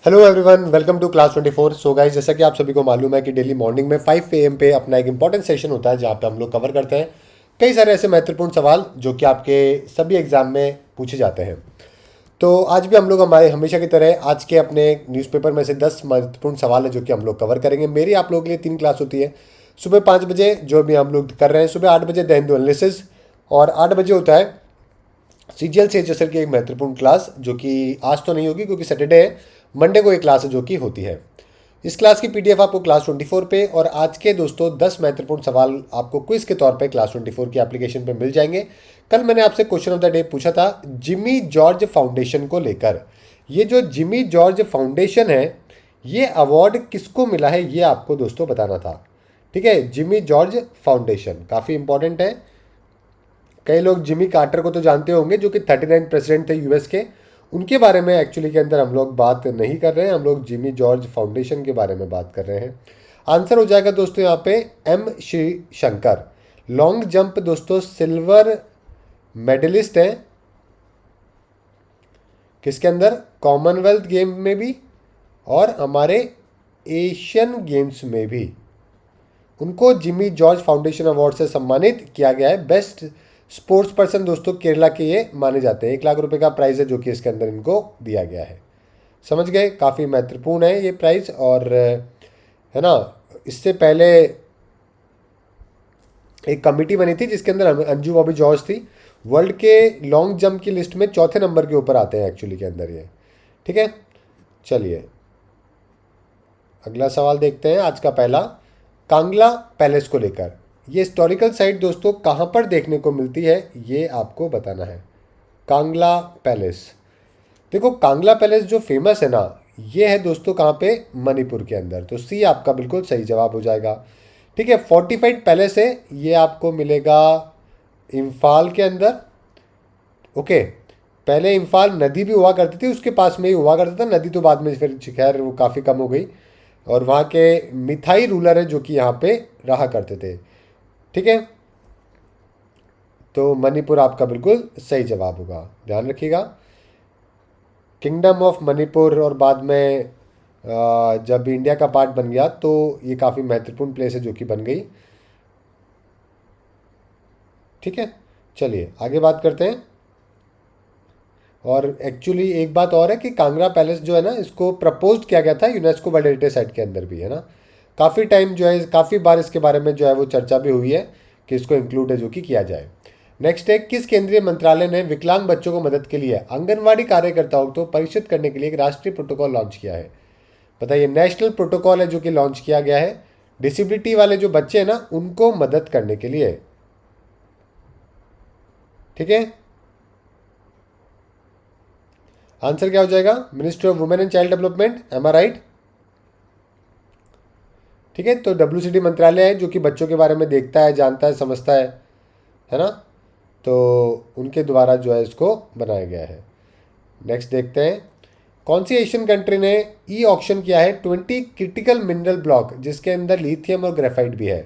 Hello everyone, welcome to class 24। So guys, जैसा कि आप सभी को मालूम है कि डेली मॉर्निंग में 5 AM पे अपना एक इंपॉर्टेंट सेशन होता है जहाँ पे हम लोग कवर करते हैं कई सारे ऐसे महत्वपूर्ण सवाल जो कि आपके सभी एग्जाम में पूछे जाते हैं। तो आज भी हम लोग हमारे हमेशा की तरह आज के अपने न्यूज़पेपर में से 10 महत्वपूर्ण सवाल है जो कि हम लोग कवर करेंगे। मेरी आप लोगों के लिए 3 क्लास होती है। सुबह 5 बजे जो भी हम लोग कर रहे हैं, सुबह 8 बजे द हिंदू एनालिसिस, और 8 बजे होता है सीजीएल से एचएसएल की एक महत्वपूर्ण क्लास जो कि आज तो नहीं होगी क्योंकि सैटरडे है। मंडे को एक क्लास है जो कि होती है। इस क्लास की पीडीएफ आपको क्लास 24 पे, और आज के दोस्तों 10 महत्वपूर्ण सवाल आपको क्विज के तौर पे क्लास 24 की एप्लीकेशन पे मिल जाएंगे। कल मैंने आपसे क्वेश्चन ऑफ द डे पूछा था जिमी जॉर्ज फाउंडेशन को लेकर। ये जो जिमी जॉर्ज फाउंडेशन है, ये अवार्ड किसको मिला है ये आपको दोस्तों बताना था। ठीक है, जिमी जॉर्ज फाउंडेशन काफ़ी इंपॉर्टेंट है। कई लोग जिमी कार्टर को तो जानते होंगे जो कि 39 प्रेसिडेंट थे यूएस के। उनके बारे में एक्चुअली के अंदर हम लोग बात नहीं कर रहे हैं, हम लोग जिमी जॉर्ज फाउंडेशन के बारे में बात कर रहे हैं। आंसर हो जाएगा दोस्तों यहाँ पे M Sreeshankar. Long jump दोस्तों सिल्वर मेडलिस्ट हैं किसके अंदर, कॉमनवेल्थ गेम में भी और हमारे एशियन गेम्स में भी। उनको जिमी जॉर्ज फाउंडेशन अवार्ड से सम्मानित किया गया है। बेस्ट स्पोर्ट्स पर्सन दोस्तों केरला के ये माने जाते हैं। 1 लाख रुपए का प्राइज़ है जो कि इसके अंदर इनको दिया गया है। समझ गए, काफ़ी महत्वपूर्ण है ये प्राइज़। और है ना, इससे पहले एक कमेटी बनी थी जिसके अंदर अंजू बॉबी जॉर्ज थी। वर्ल्ड के लॉन्ग जंप की लिस्ट में चौथे नंबर के ऊपर आते हैं एक्चुअली के अंदर ये। ठीक है, चलिए अगला सवाल देखते हैं। आज का पहला, कांगला पैलेस को लेकर। ये हिस्टोरिकल साइट दोस्तों कहाँ पर देखने को मिलती है ये आपको बताना है। कांगला पैलेस, देखो कांगला पैलेस जो फेमस है ना, ये है दोस्तों कहाँ पे, मणिपुर के अंदर। तो सी आपका बिल्कुल सही जवाब हो जाएगा। ठीक है, फोर्टिफाइड पैलेस है, ये आपको मिलेगा इम्फाल के अंदर। ओके, पहले इम्फाल नदी भी हुआ करती थी, उसके पास में ही हुआ करता था। नदी तो बाद में फिर खैर वो काफ़ी कम हो गई। और वहाँ के मिथाई रूलर है जो कि यहाँ पे रहा करते थे। ठीक है, तो मणिपुर आपका बिल्कुल सही जवाब होगा, ध्यान रखिएगा। किंगडम ऑफ मणिपुर, और बाद में जब इंडिया का पार्ट बन गया तो ये काफ़ी महत्वपूर्ण प्लेस है जो कि बन गई। ठीक है, चलिए आगे बात करते हैं। और एक्चुअली एक बात और है कि कांगड़ा पैलेस जो है ना, इसको प्रपोज किया गया था यूनेस्को वर्ल्ड हेरिटेज साइट के अंदर भी, है ना। काफ़ी टाइम जो है, काफ़ी बार इसके बारे में जो है वो चर्चा भी हुई है कि इसको इंक्लूड है जो कि किया जाए। नेक्स्ट है, किस केंद्रीय मंत्रालय ने विकलांग बच्चों को मदद के लिए आंगनवाड़ी कार्यकर्ताओं को परिचित करने के लिए एक राष्ट्रीय प्रोटोकॉल लॉन्च किया है। बताइए, नेशनल प्रोटोकॉल है जो कि लॉन्च किया गया है डिसेबिलिटी वाले जो बच्चे हैं ना उनको मदद करने के लिए। ठीक है, आंसर क्या हो जाएगा, ministry of women and child development, am I right. ठीक है, तो डब्ल्यूसीडी मंत्रालय है जो कि बच्चों के बारे में देखता है, जानता है, समझता है ना। तो उनके द्वारा जो है इसको बनाया गया है। नेक्स्ट देखते हैं, कौन सी एशियन कंट्री ने ई ऑक्शन किया है 20 क्रिटिकल मिनरल ब्लॉक जिसके अंदर लिथियम और ग्रेफाइट भी है।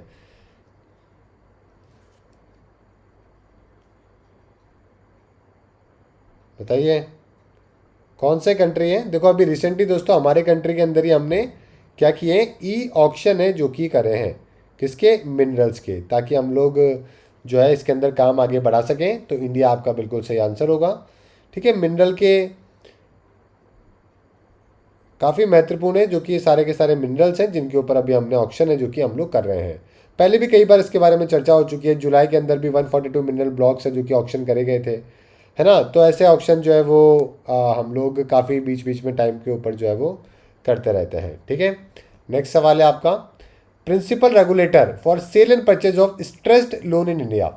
बताइए कौन से कंट्री है। देखो अभी रिसेंटली दोस्तों हमारे कंट्री के अंदर ही हमने क्या किए, ई ऑक्शन है जो कि करे हैं किसके, मिनरल्स के, ताकि हम लोग जो है इसके अंदर काम आगे बढ़ा सकें। तो इंडिया आपका बिल्कुल सही आंसर होगा। ठीक है, मिनरल के काफ़ी महत्वपूर्ण है जो कि ये सारे के सारे मिनरल्स हैं जिनके ऊपर अभी हमने ऑक्शन है जो कि हम लोग कर रहे हैं। पहले भी कई बार इसके बारे में चर्चा हो चुकी है। जुलाई के अंदर भी 142 मिनरल ब्लॉक्स हैं जो कि ऑक्शन करे गए थे, है ना। तो ऐसे ऑक्शन जो है वो हम लोग काफ़ी बीच बीच में टाइम के ऊपर जो है वो करते रहते हैं। ठीक है, नेक्स्ट सवाल है आपका, principal regulator for sale and purchase of stressed loan in India.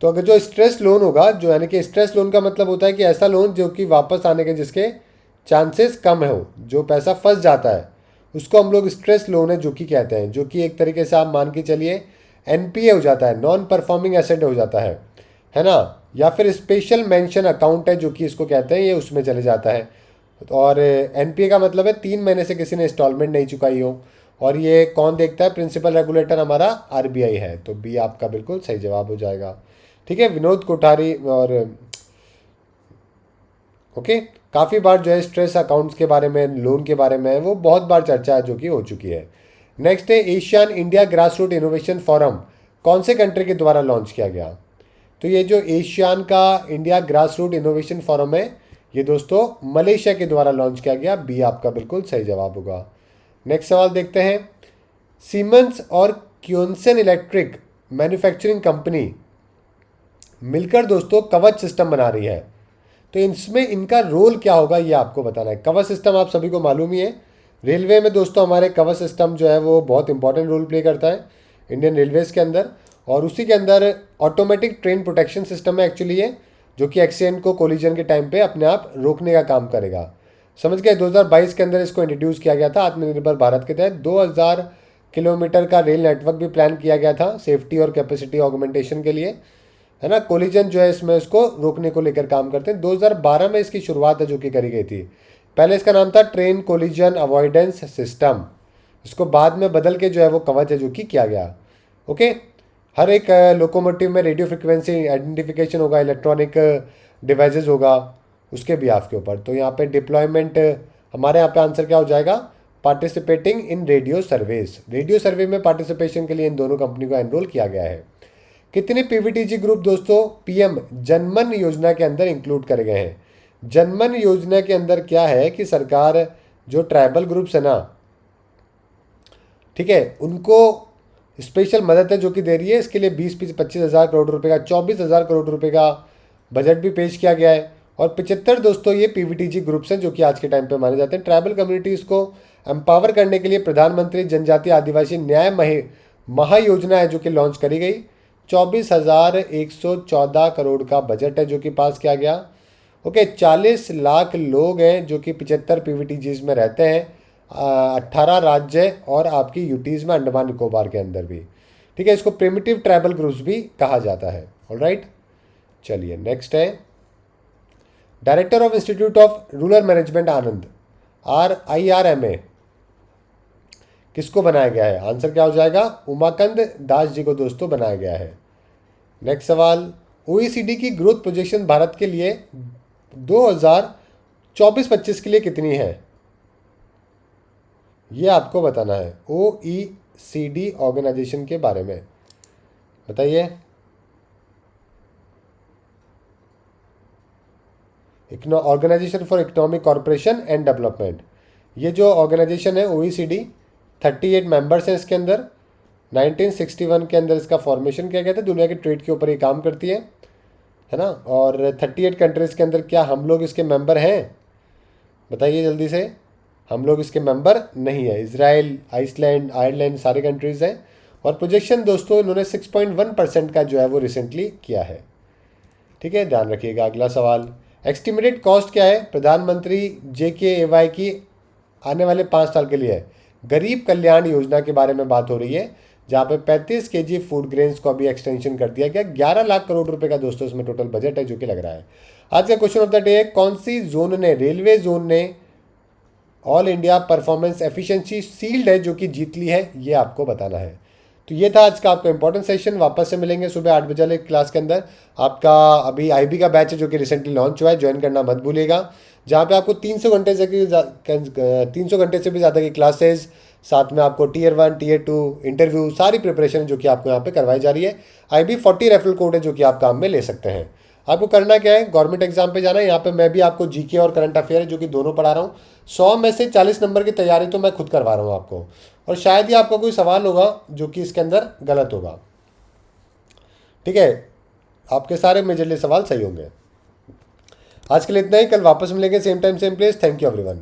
तो अगर जो स्ट्रेस लोन होगा, जो यानी कि स्ट्रेस लोन का मतलब होता है कि ऐसा लोन जो कि वापस आने के जिसके चांसेस कम हो, जो पैसा फंस जाता है उसको हम लोग स्ट्रेस लोन है जो कि कहते हैं। जो कि एक तरीके से आप मान के चलिए एनपीए हो जाता है, नॉन परफॉर्मिंग एसेट हो जाता है ना। या फिर स्पेशल मेंशन अकाउंट है जो कि इसको कहते हैं, ये उसमें चले जाता है। और एनपीए का मतलब है 3 महीने से किसी ने इंस्टॉलमेंट नहीं चुकाई हो। और ये कौन देखता है, प्रिंसिपल रेगुलेटर हमारा आरबीआई है। तो बी आपका बिल्कुल सही जवाब हो जाएगा। ठीक है, विनोद कोठारी और ओके, काफ़ी बार जो है स्ट्रेस अकाउंट्स के बारे में, लोन के बारे में वो बहुत बार चर्चा जो कि हो चुकी है। नेक्स्ट है Asian India grass root innovation forum, कौन से कंट्री के द्वारा लॉन्च किया गया? तो ये जो एशियान का India grass root innovation forum है, ये दोस्तों मलेशिया के द्वारा लॉन्च किया गया। बी आपका बिल्कुल सही जवाब होगा। नेक्स्ट सवाल देखते हैं। सीमेंस और क्योंसन इलेक्ट्रिक मैन्युफैक्चरिंग कंपनी मिलकर दोस्तों कवच सिस्टम बना रही है, तो इसमें इनका रोल क्या होगा ये आपको बताना है। कवच सिस्टम आप सभी को मालूम ही है, रेलवे में दोस्तों हमारे कवच सिस्टम जो है वो बहुत इंपॉर्टेंट रोल प्ले करता है इंडियन रेलवेज़ के अंदर। और उसी के अंदर ऑटोमेटिक ट्रेन प्रोटेक्शन सिस्टम है एक्चुअली ये, जो कि एक्सीडेंट को कोलिजन के टाइम पे अपने आप रोकने का काम करेगा। समझ गए, 2022 के अंदर इसको इंट्रोड्यूस किया गया था आत्मनिर्भर भारत के तहत। 2000 किलोमीटर का रेल नेटवर्क भी प्लान किया गया था सेफ्टी और कैपेसिटी ऑगमेंटेशन के लिए, है ना। कोलिजन जो है इसमें इसको रोकने को लेकर काम करते हैं। 2012 में इसकी शुरुआत है जो कि करी गई थी। पहले इसका नाम था ट्रेन कोलिजन अवॉइडेंस सिस्टम, इसको बाद में बदल के जो है वो कवच है जो कि किया गया। ओके, हर एक लोकोमोटिव में रेडियो फ्रिक्वेंसी आइडेंटिफिकेशन होगा, इलेक्ट्रॉनिक डिवाइसेस होगा उसके बिहाफ के ऊपर। तो यहाँ पे डिप्लॉयमेंट हमारे यहाँ पे आंसर क्या हो जाएगा? Participating in radio surveys, radio survey में पार्टिसिपेशन के लिए इन दोनों कंपनी को एनरोल किया गया है। कितने पीवीटीजी ग्रुप दोस्तों पीएम जनमन योजना के अंदर इंक्लूड करे गए हैं? जनमन योजना के अंदर क्या है कि सरकार जो ट्राइबल ग्रुप्स है ना, ठीक है, उनको स्पेशल मदद है जो कि दे रही है। इसके लिए 20-25 हज़ार करोड़ रुपए का, 24,000 करोड़ रुपए का बजट भी पेश किया गया है। और 75 दोस्तों ये पीवीटीजी ग्रुप्स हैं जो कि आज के टाइम पे माने जाते हैं। ट्राइबल कम्युनिटीज़ को एम्पावर करने के लिए प्रधानमंत्री जनजातीय आदिवासी न्याय महायोजना है जो कि लॉन्च करी गई। 24,114 करोड़ का बजट है जो कि पास किया गया। ओके, 40 लाख लोग हैं जो कि 75 पीवीटीजीज में रहते हैं, 18 राज्य और आपकी यूटीज़ में, अंडमान निकोबार के अंदर भी। ठीक है, इसको प्रिमिटिव ट्राइबल ग्रुप्स भी कहा जाता है। ऑलराइट, चलिए नेक्स्ट है director of institute of rural management Anand, IRMA, किसको बनाया गया है? आंसर क्या हो जाएगा? उमाकंद दास जी को दोस्तों बनाया गया है। नेक्स्ट सवाल, OECD की ग्रोथ प्रोजेक्शन भारत के लिए 2024-25 के लिए कितनी है? ये आपको बताना है। OECD ऑर्गेनाइजेशन के बारे में बताइए। Organisation for economic corporation and development, ये जो ऑर्गेनाइजेशन है OECD, 38 मेंबर्स हैं इसके अंदर। 1961 के अंदर इसका फॉर्मेशन किया गया था। दुनिया के ट्रेड के ऊपर ये काम करती है ना। और 38 कंट्रीज़ के अंदर क्या हम लोग इसके मेंबर हैं? बताइए जल्दी से। हम लोग इसके मेंबर नहीं है। इजराइल, आइसलैंड, आयरलैंड सारे कंट्रीज़ हैं। और प्रोजेक्शन दोस्तों इन्होंने 6.1% का जो है वो रिसेंटली किया है। ठीक है, ध्यान रखिएगा। अगला सवाल, एस्टिमेटेड कॉस्ट क्या है प्रधानमंत्री JKAY की आने वाले 5 साल के लिए? गरीब कल्याण योजना के बारे में बात हो रही है, जहाँ पे 35 kg फूड ग्रेन्स को अभी एक्सटेंशन कर दिया गया। 11 लाख करोड़ रुपए का दोस्तों इसमें टोटल बजट है जो कि लग रहा है। आज का क्वेश्चन ऑफ द डे है, कौन सी जोन ने, रेलवे जोन ने all India performance efficiency shield है जो कि जीत ली है? ये आपको बताना है। तो ये था आज का आपका इंपॉर्टेंट सेशन। वापस से मिलेंगे सुबह 8 बजे वाले क्लास के अंदर। आपका अभी IB का बैच है जो कि रिसेंटली लॉन्च हुआ है, ज्वाइन करना मत भूलिएगा, जहाँ पे आपको 300 घंटे से 300 घंटे से भी ज़्यादा की क्लासेज, साथ में आपको Tier 1 Tier 2 इंटरव्यू, सारी प्रिपरेशन जो कि आपको यहाँ पे करवाई जा रही है। IB 40 रेफरल कोड है जो कि आप काम में ले सकते हैं। आपको करना क्या है, गवर्नमेंट एग्जाम पे जाना है। यहाँ पे मैं भी आपको GK और करंट अफेयर है जो कि दोनों पढ़ा रहा हूँ। 100 में से 40 नंबर की तैयारी तो मैं खुद करवा रहा हूँ आपको, और शायद ही आपका कोई सवाल होगा जो कि इसके अंदर गलत होगा। ठीक है, आपके सारे मेजरली सवाल सही होंगे। आज के लिए इतना ही, कल वापस मिलेंगे same time same place. Thank you everyone.